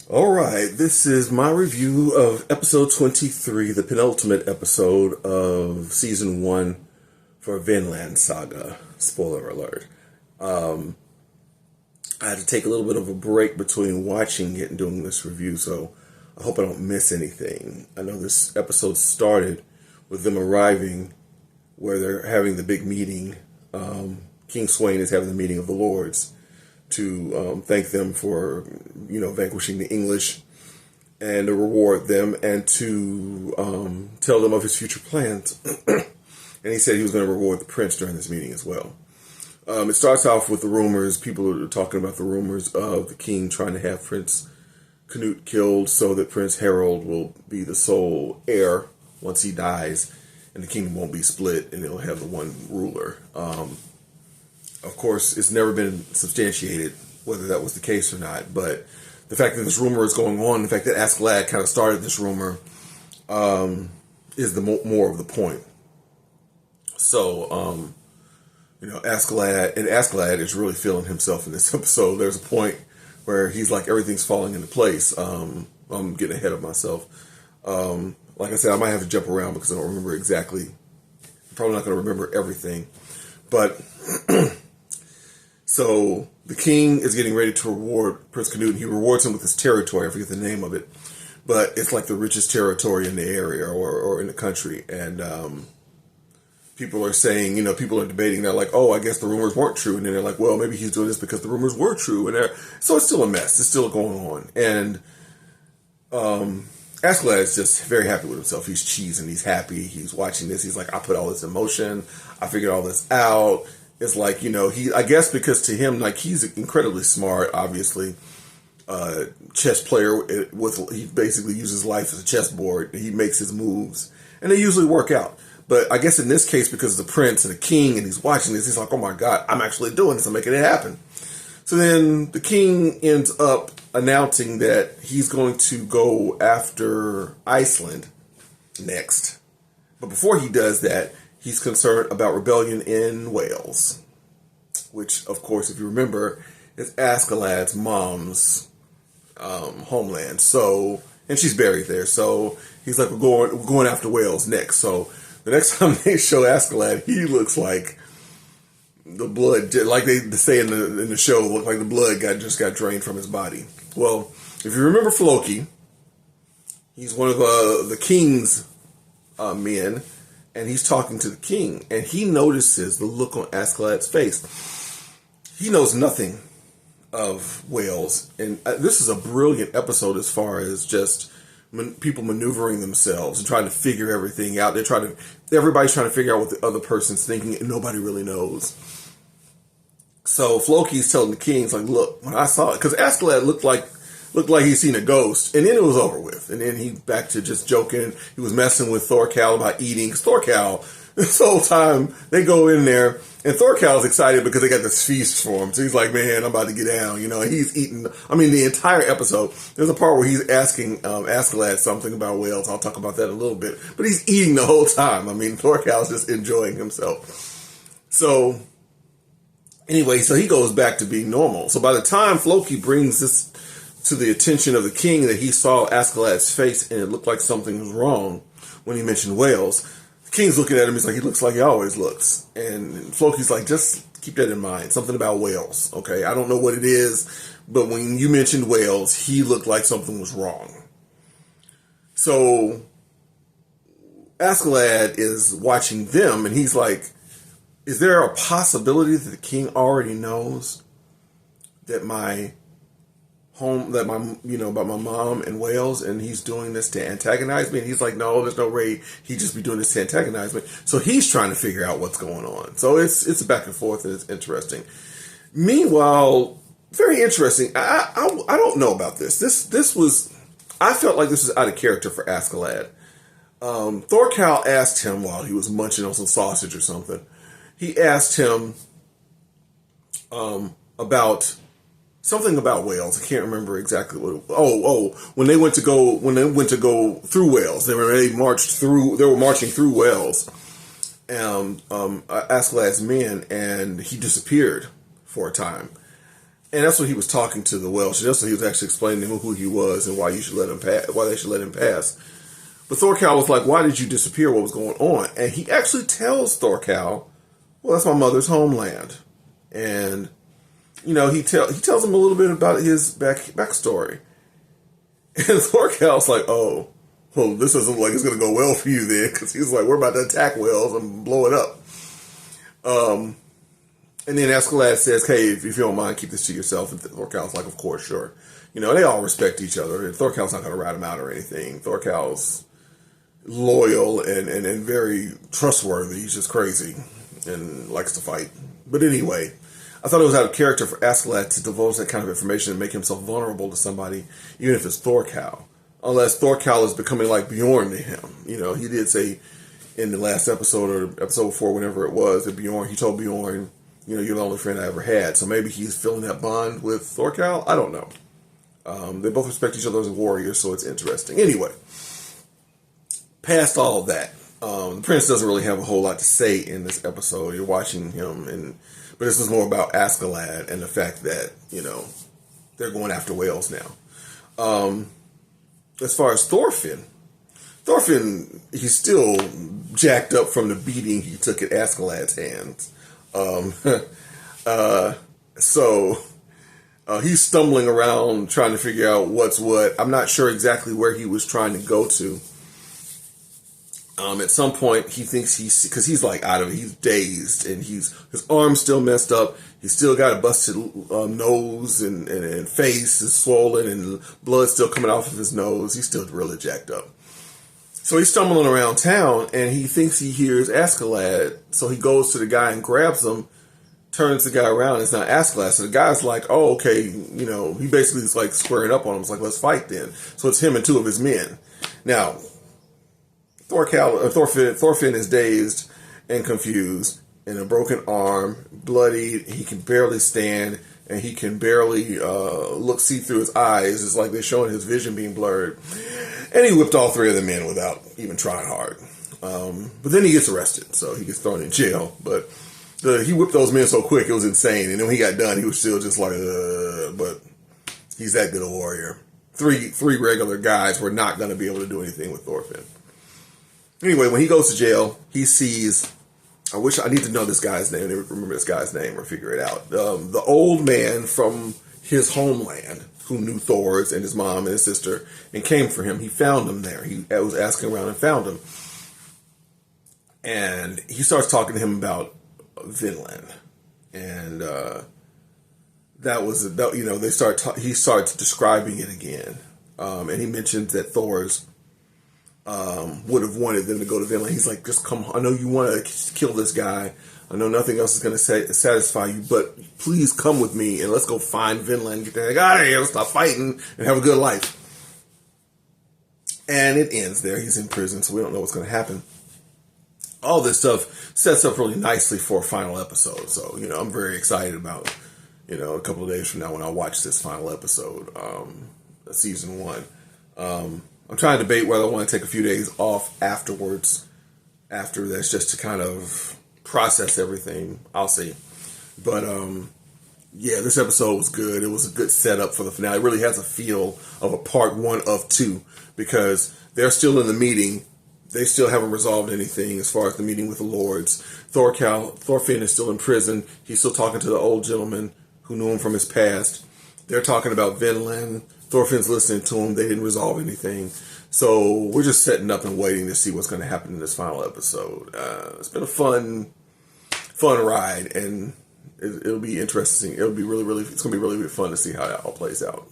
All right, this is my review of episode 23, the penultimate episode of season 1 for Vinland Saga. Spoiler alert. I had to take a little bit of a break between watching it and doing this review, so I hope I don't miss anything. I know this episode started with them arriving where they're having the big meeting. King Swain is having the meeting of the lords to thank them for, vanquishing the English and to reward them and to tell them of his future plans. And he said he was going to reward the prince during this meeting as well. It starts off with the rumors. People are talking about the rumors of the king trying to have Prince Canute killed so that Prince Harold will be the sole heir once he dies, and the kingdom won't be split, and it'll have the one ruler. Of course, it's never been substantiated whether that was the case or not, but the fact that this rumor is going on, the fact that Askeladd kind of started this rumor, is the more of the point. So, Askeladd is really feeling himself in this episode. There's a point where he's like, everything's falling into place. I'm getting ahead of myself. Like I said, I might have to jump around because I don't remember exactly. I'm probably not going to remember everything. But so the king is getting ready to reward Prince Canute, and he rewards him with his territory. I forget the name of it, but it's like the richest territory in the area or in the country. And people are saying, people are debating. They're like, oh, I guess the rumors weren't true. And then they're like, well, maybe he's doing this because the rumors were true. And so it's still a mess. It's still going on. And Askeladd is just very happy with himself. He's cheesing. He's happy. He's watching this. He's like, I put all this in motion. I figured all this out. It's like, I guess because to him, like, he's incredibly smart, obviously. Chess player he basically uses life as a chessboard. He makes his moves, and they usually work out. But I guess in this case, because of the prince and the king, and he's watching this, he's like, oh my God, I'm actually doing this. I'm making it happen. So then the king ends up announcing that he's going to go after Iceland next. But before he does that, he's concerned about rebellion in Wales, which, of course, if you remember, is Askeladd's mom's homeland. So, and she's buried there. So he's like, we're going after Wales next. So the next time they show Askeladd, he looks like the blood, like they say in the show, looked like the blood just got drained from his body. Well, if you remember Floki, he's one of the king's men, and he's talking to the king, and he notices the look on Askeladd's face. He knows nothing of Wales, and this is a brilliant episode as far as just people maneuvering themselves and trying to figure everything out. Everybody's trying to figure out what the other person's thinking, and nobody really knows. So Floki's telling the king, like, look, when I saw it, because Askeladd looked like he'd seen a ghost, and then it was over with. And then he back to just joking. He was messing with Thorkel about eating. Because Thorkel, this whole time, they go in there, and Thorkel's excited because they got this feast for him. So he's like, man, I'm about to get down. He's eating, the entire episode. There's a part where he's asking Askeladd something about Wales. I'll talk about that in a little bit. But he's eating the whole time. Thorkel's just enjoying himself. So anyway, so he goes back to being normal. So by the time Floki brings this to the attention of the king, that he saw Askeladd's face and it looked like something was wrong when he mentioned Wales, the king's looking at him. He's like, he looks like he always looks. And Floki's like, just keep that in mind. Something about Wales. Okay. I don't know what it is, but when you mentioned Wales, he looked like something was wrong. So Askeladd is watching them, and he's like, is there a possibility that the king already knows that about my mom in Wales, and he's doing this to antagonize me? And he's like, no, there's no way he'd just be doing this to antagonize me. So he's trying to figure out what's going on. So it's back and forth, and it's interesting. Meanwhile, very interesting. I don't know about this. I felt like this was out of character for Askeladd. Thorkel asked him while he was munching on some sausage or something. He asked him about something about Wales. I can't remember exactly what. When they went to go through Wales, they were marching through Wales. Askeladd's men, and he disappeared for a time. And that's when he was talking to the Welsh. That's when he was actually explaining to him who he was and why you should let him pass, why they should let him pass. But Thorkel was like, "Why did you disappear? What was going on?" And he actually tells Thorkel, "Well, that's my mother's homeland." And he tells him a little bit about his backstory. And Thorkel's like, "Oh, well, this doesn't look like it's going to go well for you then," because he's like, "We're about to attack Wales and blow it up." And then Askeladd says, "Hey, if you don't mind, keep this to yourself." And Thorkel's like, "Of course, sure." They all respect each other. And Thorkel's not going to rat him out or anything. Thorkel's loyal and very trustworthy. He's just crazy and likes to fight. But anyway, I thought it was out of character for Askeladd to divulge that kind of information and make himself vulnerable to somebody, even if it's Thorkel. Unless Thorkel is becoming like Bjorn to him. He did say in the last episode or episode 4, whenever it was, that he told Bjorn, you're the only friend I ever had. So maybe he's feeling that bond with Thorkel. I don't know. They both respect each other as warriors, so it's interesting. Anyway, past all of that, the prince doesn't really have a whole lot to say in this episode. You're watching him, but this is more about Askeladd and the fact that, they're going after Wales now. As far as Thorfinn, he's still jacked up from the beating he took at Askeladd's hands. So he's stumbling around trying to figure out what's what. I'm not sure exactly where he was trying to go to. At some point he thinks because he's like out of it, he's dazed and his arm's still messed up. He's still got a busted nose and face is swollen and blood still coming off of his nose. He's still really jacked up. So he's stumbling around town and he thinks he hears Askeladd. So he goes to the guy and grabs him, turns the guy around. It's not Askeladd. So the guy's like, "Oh, okay." He basically is like squaring up on him. It's like, "Let's fight then." So it's him and 2 of his men. Now, Thorfinn is dazed and confused and a broken arm, bloodied. He can barely stand and he can barely see through his eyes. It's like they're showing his vision being blurred. And he whipped all 3 of the men without even trying hard. But then he gets arrested, so he gets thrown in jail. But he whipped those men so quick, it was insane. And then when he got done, he was still just like, but he's that good a warrior. Three regular guys were not going to be able to do anything with Thorfinn. Anyway, when he goes to jail, he sees, I need to know this guy's name, remember this guy's name or figure it out. The old man from his homeland who knew Thor's and his mom and his sister and came for him. He found him there. He was asking around and found him. And he starts talking to him about Vinland. And he starts describing it again. And he mentions that Thor's would have wanted them to go to Vinland. He's like, "Just come. I know you want to kill this guy. I know nothing else is going to satisfy you, but please come with me and let's go find Vinland. Get the heck out of here. Let's stop fighting and have a good life." And it ends there. He's in prison, so we don't know what's going to happen. All this stuff sets up really nicely for a final episode. So, I'm very excited about, a couple of days from now when I watch this final episode, season 1. I'm trying to debate whether I want to take a few days off afterwards, after this, just to kind of process everything. I'll see. But, this episode was good. It was a good setup for the finale. It really has a feel of a part 1 of 2 because they're still in the meeting. They still haven't resolved anything as far as the meeting with the lords. Thorfinn is still in prison. He's still talking to the old gentleman who knew him from his past. They're talking about Vinland. Thorfinn's listening to him. They didn't resolve anything. So we're just setting up and waiting to see what's going to happen in this final episode. It's been a fun ride, and it'll be interesting. It's going to be really, really fun to see how that all plays out.